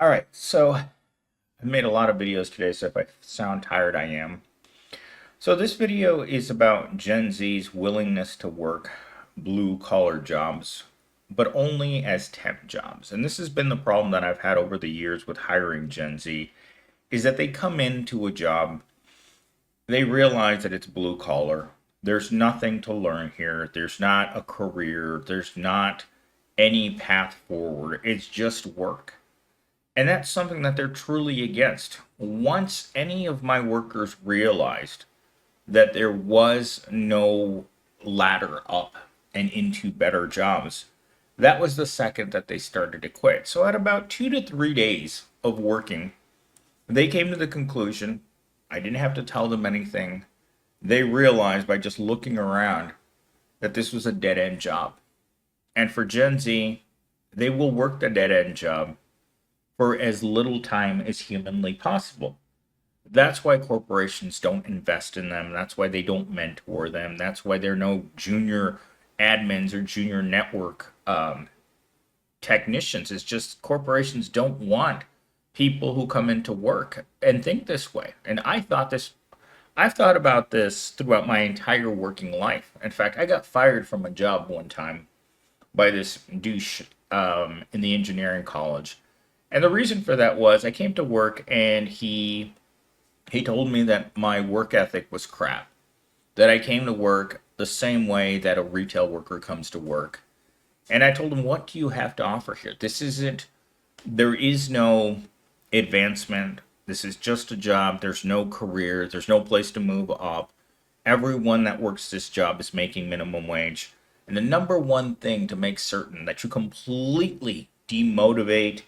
All right, so I've made a lot of videos today, so if I sound tired, I am. So this video is about Gen Z's willingness to work blue collar jobs, but only as temp jobs. And this has been the problem that I've had over the years with hiring Gen Z, is that they come into a job, they realize that it's blue collar. There's nothing to learn here. There's not a career. There's not any path forward. It's just work. And that's something that they're truly against. Once any of my workers realized that there was no ladder up and into better jobs, that was the second that they started to quit. So, at about 2 to 3 days of working, they came to the conclusion I didn't have to tell them anything. They realized by just looking around that this was a dead end job. And for Gen Z, they will work the dead end job for as little time as humanly possible. That's why corporations don't invest in them. That's why they don't mentor them. That's why there are no junior admins or junior network technicians. It's just corporations don't want people who come into work and think this way. And I've thought about this throughout my entire working life. In fact, I got fired from a job one time by this douche in the engineering college. And the reason for that was I came to work and he told me that my work ethic was crap. That I came to work the same way that a retail worker comes to work. And I told him, "What do you have to offer here? There is no advancement. This is just a job. There's no career. There's no place to move up. Everyone that works this job is making minimum wage. And the number one thing to make certain that you completely demotivate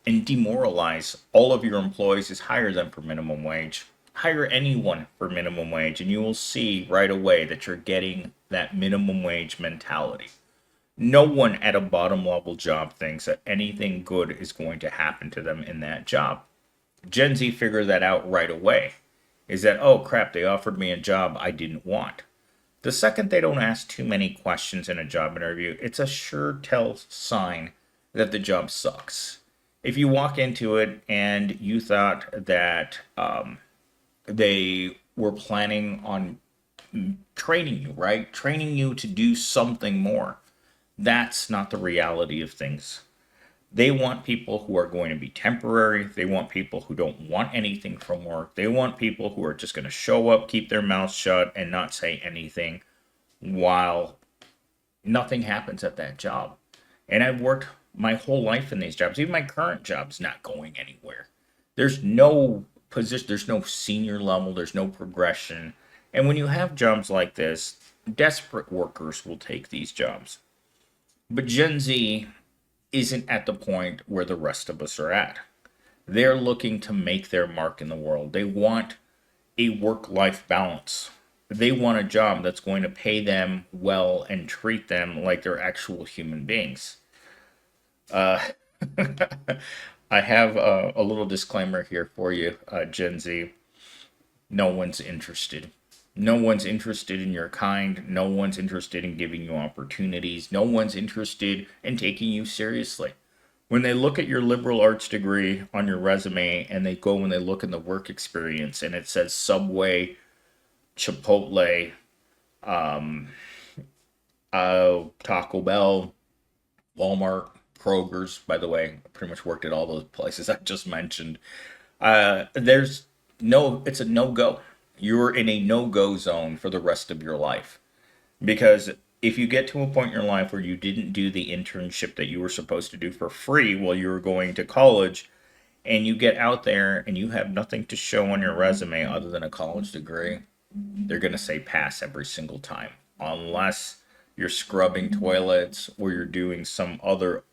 and demoralize all of your employees is hire them for minimum wage. Hire anyone for minimum wage, and you will see right away that you're getting that minimum wage mentality. No one at a bottom level job thinks that anything good is going to happen to them in that job. Gen Z figured that out right away. Is that, oh crap, they offered me a job I didn't want. The second they don't ask too many questions in a job interview, it's a sure tell sign that the job sucks. If you walk into it and you thought that they were planning on training you, right? Training you to do something more. That's not the reality of things. They want people who are going to be temporary. They want people who don't want anything from work. They want people who are just going to show up, keep their mouths shut, and not say anything while nothing happens at that job. And I've worked my whole life in these jobs. Even my current job's not going anywhere. There's no position, there's no senior level, there's no progression. And when you have jobs like this, desperate workers will take these jobs. But Gen Z isn't at the point where the rest of us are at. They're looking to make their mark in the world. They want a work life balance. They want a job that's going to pay them well and treat them like they're actual human beings. Uh, I have a little disclaimer here for you, Gen Z. No one's interested. No one's interested in your kind. No one's interested in giving you opportunities. No one's interested in taking you seriously. When they look at your liberal arts degree on your resume and they go and they look in the work experience and it says Subway, Chipotle, um, Taco Bell, Walmart, Kroger's, by the way, I pretty much worked at all those places I just mentioned. There's no, it's a no go. You're in a no go zone for the rest of your life. Because if you get to a point in your life where you didn't do the internship that you were supposed to do for free while you were going to college, and you get out there and you have nothing to show on your resume other than a college degree, they're going to say pass every single time. Unless you're scrubbing toilets or you're doing some other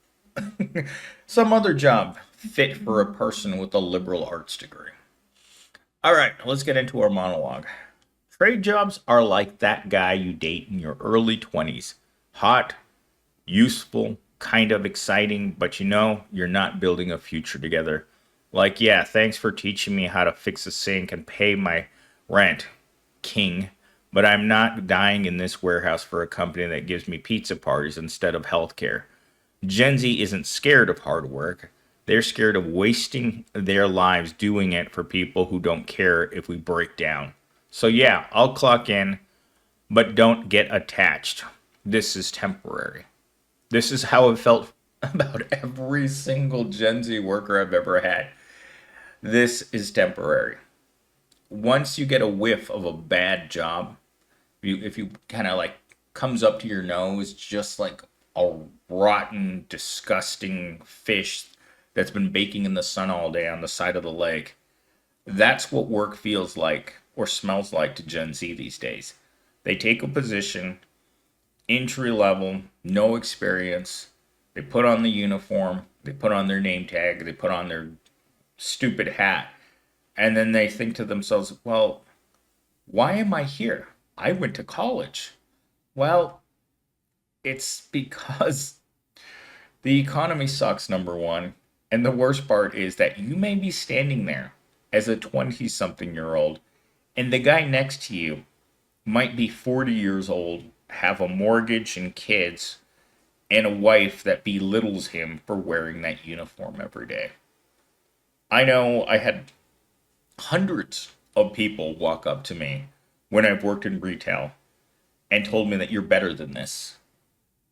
job fit for a person with a liberal arts degree. All right, let's get into our monologue. Trade jobs are like that guy you date in your early 20s. Hot, useful, kind of exciting, but you're not building a future together. Like, yeah, thanks for teaching me how to fix a sink and pay my rent, king. But I'm not dying in this warehouse for a company that gives me pizza parties instead of healthcare. Gen Z isn't scared of hard work. They're scared of wasting their lives doing it for people who don't care if we break down. So, yeah, I'll clock in, but don't get attached. This is temporary. This is how it felt about every single Gen Z worker I've ever had. This is temporary. Once you get a whiff of a bad job, if you kind of like comes up to your nose just like a rotten, disgusting fish that's been baking in the sun all day on the side of the lake, that's what work feels like or smells like to Gen Z these days. They take a position, entry level, no experience. They put on the uniform, they put on their name tag, they put on their stupid hat, and then they think to themselves, well, why am I here? I went to college. Well, it's because the economy sucks, number one. And the worst part is that you may be standing there as a 20 something year old, and the guy next to you might be 40 years old, have a mortgage and kids, and a wife that belittles him for wearing that uniform every day. I know I had hundreds of people walk up to me when I've worked in retail and told me that you're better than this.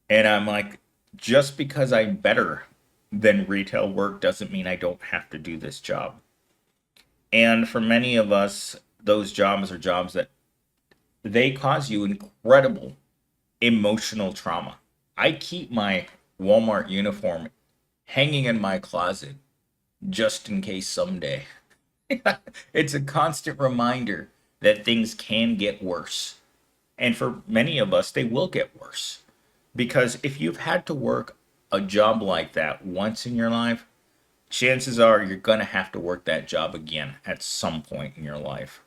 And I'm like, just because I'm better than retail work doesn't mean I don't have to do this job. And for many of us, those jobs are jobs that they cause you incredible emotional trauma. I keep my Walmart uniform hanging in my closet just in case someday. It's a constant reminder that things can get worse. And for many of us, they will get worse. Because if you've had to work a job like that once in your life, chances are you're going to have to work that job again at some point in your life.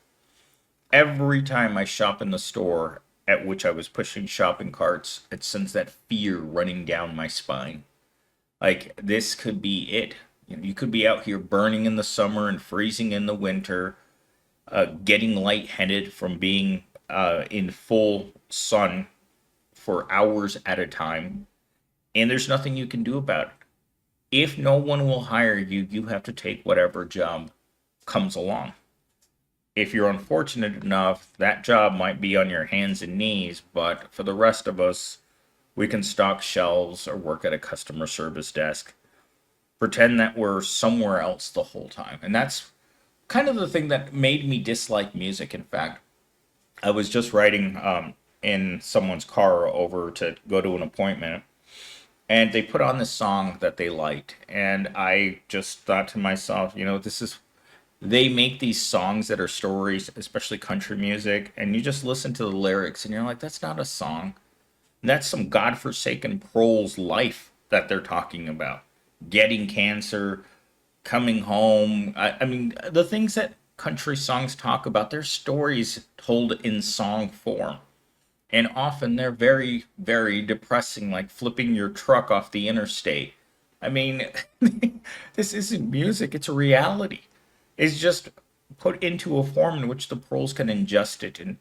Every time I shop in the store at which I was pushing shopping carts, it sends that fear running down my spine. Like, this could be it. You could be out here burning in the summer and freezing in the winter, getting lightheaded from being in full sun for hours at a time, and there's nothing you can do about it. If no one will hire you, you have to take whatever job comes along. If you're unfortunate enough, that job might be on your hands and knees, but for the rest of us, we can stock shelves or work at a customer service desk. Pretend that we're somewhere else the whole time. And that's kind of the thing that made me dislike music. In fact, I was just riding in someone's car over to go to an appointment, and they put on this song that they liked. And I just thought to myself, this is, they make these songs that are stories, especially country music, and you just listen to the lyrics and you're like, that's not a song. That's some godforsaken prole's life that they're talking about. Getting cancer, coming home. I mean, the things that country songs talk about, they're stories told in song form. And often they're very, very depressing, like flipping your truck off the interstate. I mean, this isn't music, it's a reality. It's just put into a form in which the proles can ingest it and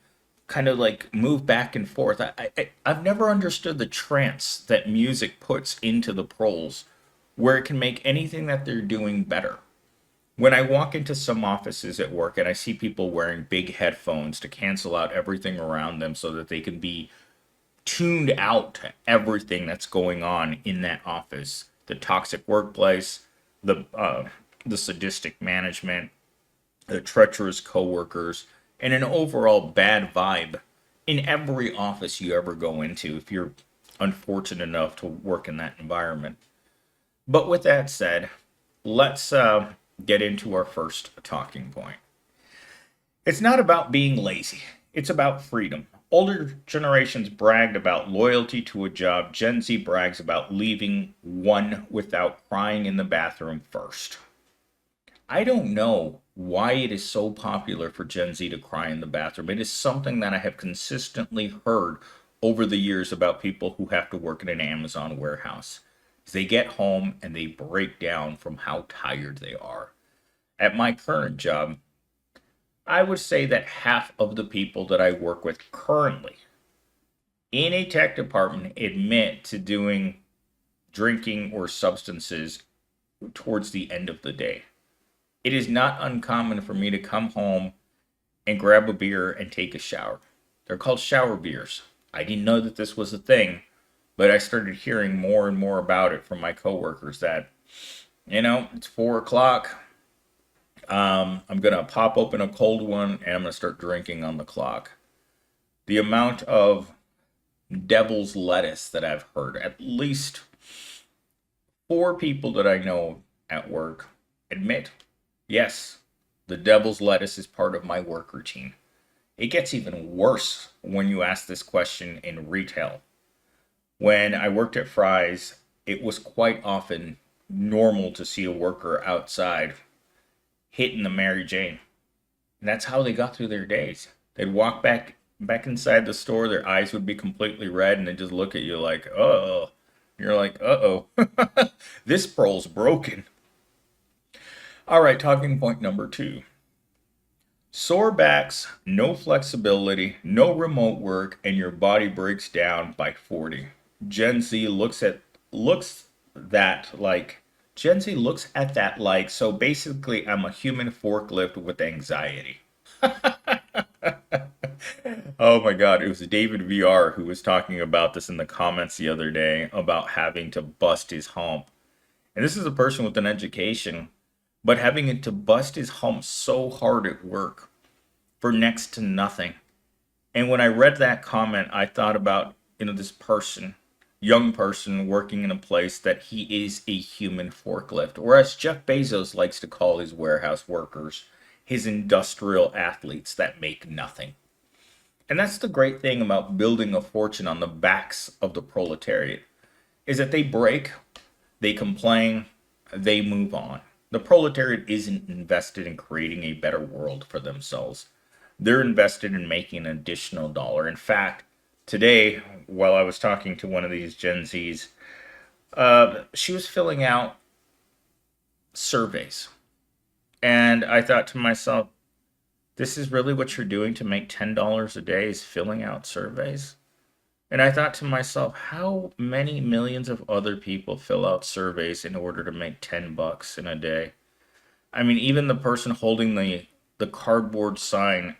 kind of like move back and forth. I've never understood the trance that music puts into the proles where it can make anything that they're doing better. When I walk into some offices at work and I see people wearing big headphones to cancel out everything around them so that they can be tuned out to everything that's going on in that office, the toxic workplace, the sadistic management, the treacherous coworkers, and an overall bad vibe in every office you ever go into if you're unfortunate enough to work in that environment. But with that said, let's get into our first talking point. It's not about being lazy, it's about freedom. Older generations bragged about loyalty to a job. Gen Z brags about leaving one without crying in the bathroom first. I don't know why it is so popular for Gen Z to cry in the bathroom. It is something that I have consistently heard over the years about people who have to work in an Amazon warehouse. They get home and they break down from how tired they are. At my current job, I would say that half of the people that I work with currently in a tech department admit to doing drinking or substances towards the end of the day. It is not uncommon for me to come home and grab a beer and take a shower. They're called shower beers. I didn't know that this was a thing, but I started hearing more and more about it from my coworkers that, it's 4 o'clock. I'm going to pop open a cold one and I'm going to start drinking on the clock. The amount of devil's lettuce that I've heard, at least four people that I know at work admit, yes, the devil's lettuce is part of my work routine. It gets even worse when you ask this question in retail. When I worked at Fry's, it was quite often normal to see a worker outside hitting the Mary Jane. And that's how they got through their days. They'd walk back inside the store, their eyes would be completely red, and they'd just look at you like, oh. You're like, uh-oh. This prole's broken. All right, talking point number 2. Sore backs, no flexibility, no remote work, and your body breaks down by 40. Gen Z looks that like Gen Z looks at that like, so basically I'm a human forklift with anxiety. Oh my God, it was David VR who was talking about this in the comments the other day about having to bust his hump. And this is a person with an education, but having it to bust his hump so hard at work for next to nothing. And when I read that comment, I thought about, this person, young person working in a place that he is a human forklift, or as Jeff Bezos likes to call his warehouse workers, his industrial athletes that make nothing. And that's the great thing about building a fortune on the backs of the proletariat, is that they break, they complain, they move on. The proletariat isn't invested in creating a better world for themselves. They're invested in making an additional dollar. In fact, today, while I was talking to one of these Gen Zs, she was filling out surveys. And I thought to myself, this is really what you're doing to make $10 a day is filling out surveys? And I thought to myself, how many millions of other people fill out surveys in order to make $10 in a day? I mean, even the person holding the cardboard sign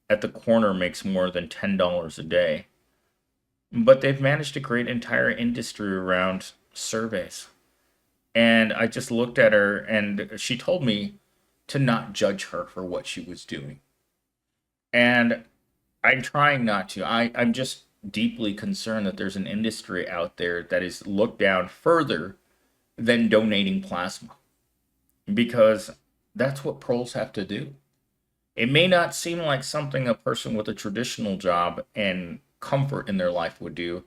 at the corner makes more than $10 a day. But they've managed to create an entire industry around surveys. And I just looked at her and she told me to not judge her for what she was doing. And I'm trying not to. I'm just deeply concerned that there's an industry out there that is looked down further than donating plasma. Because that's what proles have to do. It may not seem like something a person with a traditional job and comfort in their life would do,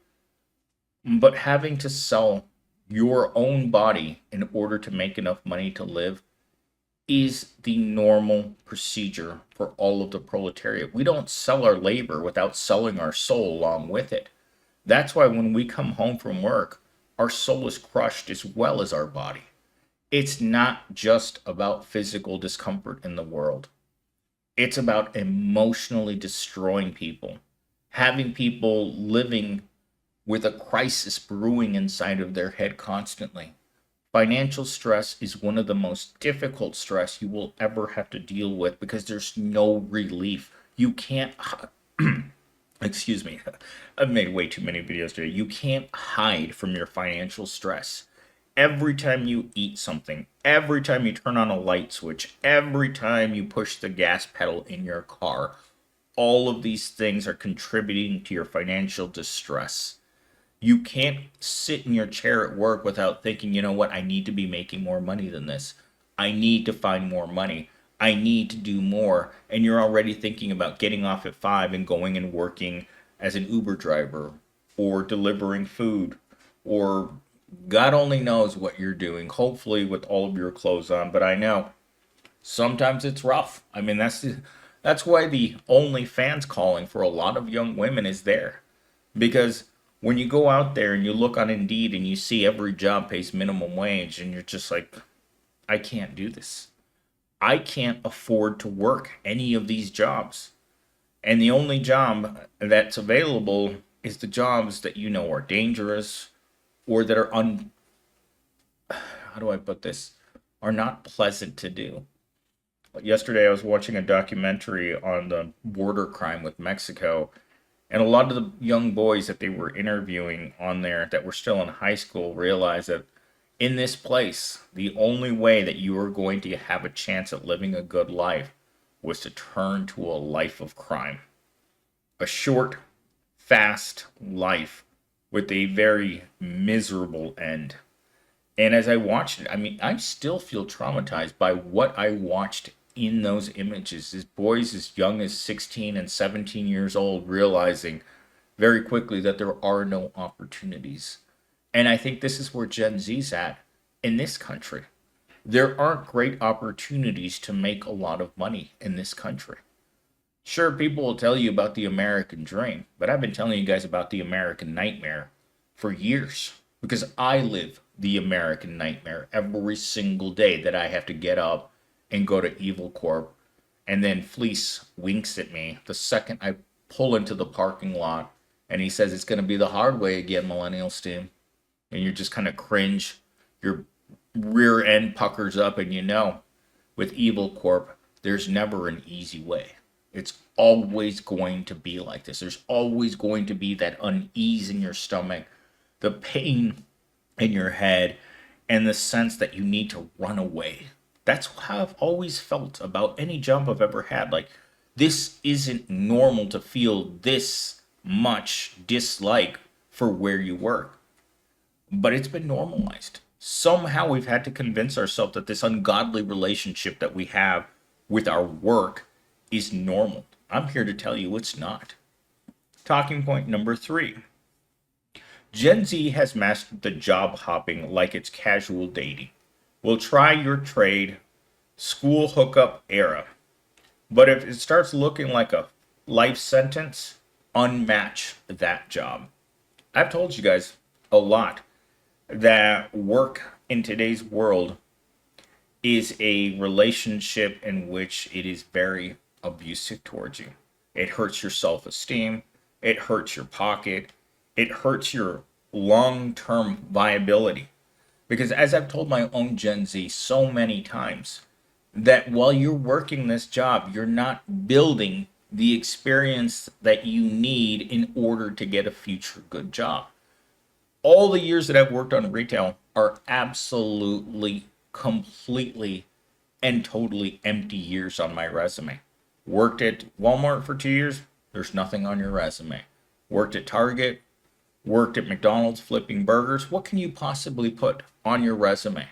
but having to sell your own body in order to make enough money to live is the normal procedure for all of the proletariat. We don't sell our labor without selling our soul along with it. That's why when we come home from work, our soul is crushed as well as our body. It's not just about physical discomfort in the world. It's about emotionally destroying people, having people living with a crisis brewing inside of their head constantly. Financial stress is one of the most difficult stress you will ever have to deal with because there's no relief. You can't, excuse me, I've made way too many videos today. You can't hide from your financial stress. Every time you eat something, every time you turn on a light switch, every time you push the gas pedal in your car, all of these things are contributing to your financial distress. You can't sit in your chair at work without thinking, you know what, I need to be making more money than this. I need to find more money. I need to do more. And you're already thinking about getting off at 5 and going and working as an Uber driver or delivering food or God only knows what you're doing, hopefully with all of your clothes on. But I know sometimes it's rough. I mean, that's why the OnlyFans calling for a lot of young women is there. Because when you go out there and you look on Indeed and you see every job pays minimum wage and you're just like, I can't do this. I can't afford to work any of these jobs. And the only job that's available is the jobs that you know are dangerous or that are how do I put this, are not pleasant to do. Yesterday, I was watching a documentary on the border crime with Mexico, and a lot of the young boys that they were interviewing on there that were still in high school realized that in this place, the only way that you were going to have a chance at living a good life was to turn to a life of crime. A short, fast life with a very miserable end. And as I watched it, I mean, I still feel traumatized by what I watched in those images. These boys as young as 16 and 17 years old realizing very quickly that there are no opportunities. And I think this is where Gen Z's at in this country. There aren't great opportunities to make a lot of money in this country. Sure, people will tell you about the American dream, but I've been telling you guys about the American nightmare for years because I live the American nightmare every single day that I have to get up and go to Evil Corp, and then Fleece winks at me the second I pull into the parking lot and he says it's going to be the hard way again, Millennial Steam. And you're just kind of cringe. Your rear end puckers up, and you know, with Evil Corp, there's never an easy way. It's always going to be like this. There's always going to be that unease in your stomach, the pain in your head, and the sense that you need to run away. That's how I've always felt about any job I've ever had. Like, this isn't normal to feel this much dislike for where you work. But it's been normalized. Somehow we've had to convince ourselves that this ungodly relationship that we have with our work is normal. I'm here to tell you it's not. Talking point number 3. Gen Z has mastered the job hopping like it's casual dating. We'll try your trade, school hookup era. But if it starts looking like a life sentence, unmatch that job. I've told you guys a lot that work in today's world is a relationship in which it is very abusive towards you. It hurts your self esteem, it hurts your pocket, it hurts your long term viability. Because as I've told my own Gen Z so many times, that while you're working this job, you're not building the experience that you need in order to get a future good job. All the years that I've worked on retail are absolutely, completely, and totally empty years on my resume. Worked at Walmart for 2 years, there's nothing on your resume. Worked at Target, worked at McDonald's flipping burgers. What can you possibly put on your resume?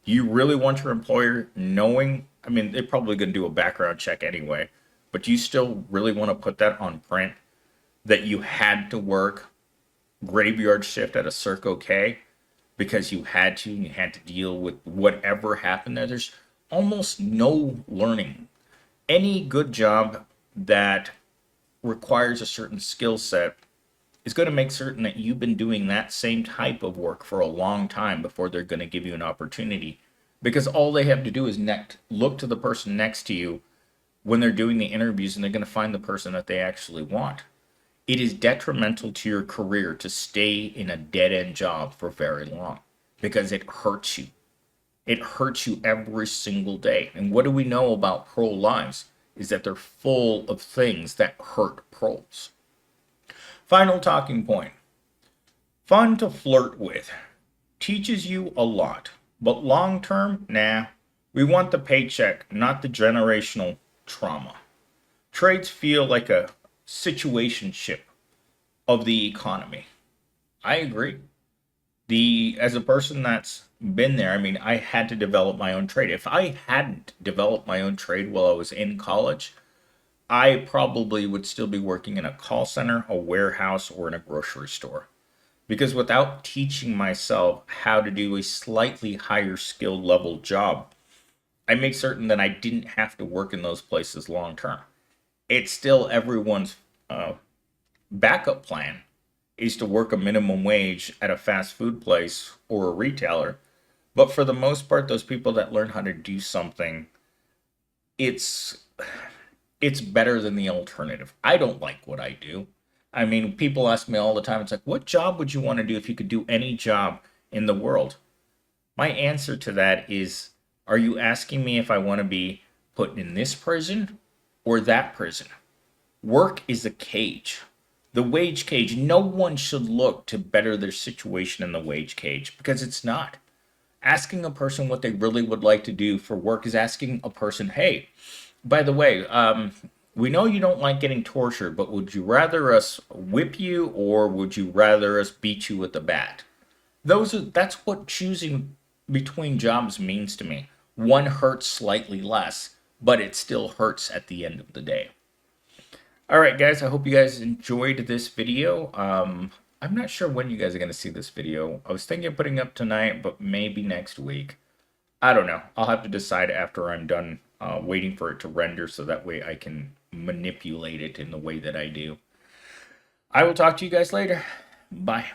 You really want your employer knowing? I mean, they're probably going to do a background check anyway, but do you still really want to put that on print that you had to work graveyard shift at a Circle K because you had to and you had to deal with whatever happened there? There's almost no learning. Any good job that requires a certain skill set is going to make certain that you've been doing that same type of work for a long time before they're going to give you an opportunity, because all they have to do is look to the person next to you when they're doing the interviews, and they're going to find the person that they actually want. It is detrimental to your career to stay in a dead-end job for very long because it hurts you. It hurts you every single day. And what do we know about pro lives is that they're full of things that hurt pros. Final talking point. Fun to flirt with. Teaches you a lot. But long term, nah. We want the paycheck, not the generational trauma. Trades feel like a situationship of the economy. I agree. As a person that's been there, I mean, I had to develop my own trade. If I hadn't developed my own trade while I was in college, I probably would still be working in a call center, a warehouse, or in a grocery store. Because without teaching myself how to do a slightly higher skill level job, I made certain that I didn't have to work in those places long term. It's still everyone's backup plan is to work a minimum wage at a fast food place or a retailer. But for the most part, those people that learn how to do something, it's better than the alternative. I don't like what I do. I mean, people ask me all the time, it's like, what job would you want to do if you could do any job in the world? My answer to that is, are you asking me if I want to be put in this prison or that prison? Work is a cage. The wage cage, no one should look to better their situation in the wage cage because it's not. Asking a person what they really would like to do for work is asking a person, hey, by the way, we know you don't like getting tortured, but would you rather us whip you or would you rather us beat you with a bat? That's what choosing between jobs means to me. One hurts slightly less, but it still hurts at the end of the day. All right, guys, I hope you guys enjoyed this video. I'm not sure when you guys are going to see this video. I was thinking of putting up tonight, but maybe next week. I don't know. I'll have to decide after I'm done waiting for it to render so that way I can manipulate it in the way that I do. I will talk to you guys later. Bye.